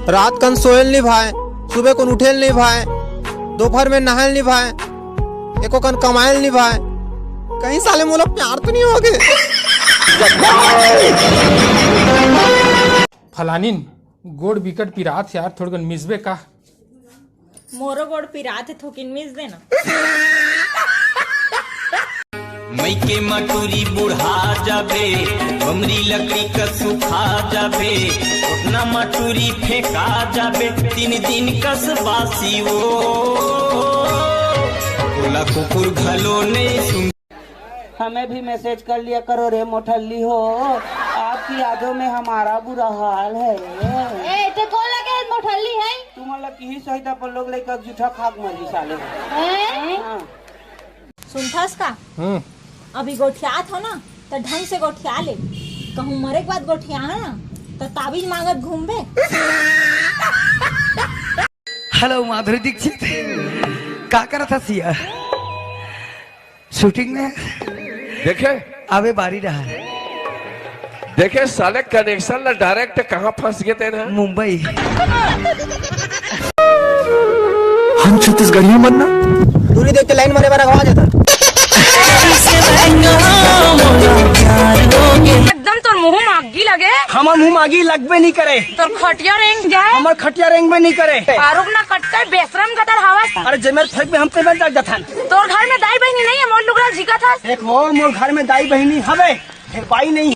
रात कन सोयल नहीं भाई, सुबह को उठेल नहीं भाई, दोपहर में नहायल नहीं भाई, एको कन कमायल नहीं भाई। कहीं साले मोला प्यार तो नहीं हो गए। फलानिन गोड़ बिकट पिरात यार, थोड़गन मिसबे का। मोरो गोड़ पिरात है, थोकिन मिस देना। मई के मटूरी बुढ़ा जाबे, हमरी लकड़ी का सुखा जाबे, उतना मटूरी फेंका जाबे, 3 दिन कस बासी वो बोला कुकुर घलो नहीं सुन। हमें भी मैसेज कर लिया करो रे मोठल्ली हो, आपकी यादों में हमारा बुरा हाल है। तो कौन लगे मोठल्ली है? तुम लग ही सहिता पर लोग लेकर जूठा खाक मरी साले। सुनथास का? अभी गोठियात हो ना तो ढंग से गोठिया ले, कहूँ मरे के बाद गोठिया है ना तो ताबीज मांगत घूमबे। हेलो माधुरी दीक्षित, क्या कर था सिया? शूटिंग में देखे अबे बारी रहा है। देखे साले कनेक्शन ला डायरेक्ट कहाँ फंस गए थे ना? मुंबई। हम छत्तीसगढ़ी बनना दूरी देख के लाइन मारे बारा गवा जाता। एकदम तो मुँह मागी लगे। हमार मुँह मागी लगबे नहीं करे। तो खटिया रेंग जाए। हमार खटिया रेंग में नहीं करे। आरोप ना कटकर बेशरम कतर हवा। अरे जमेर फेंक में हम पे बैठ जाता। तोर घर में दाई बहनी नहीं है, मोर लुगड़ा झिका था। एक वो मोर घर में दाई बहनी हवे, बाई नहीं।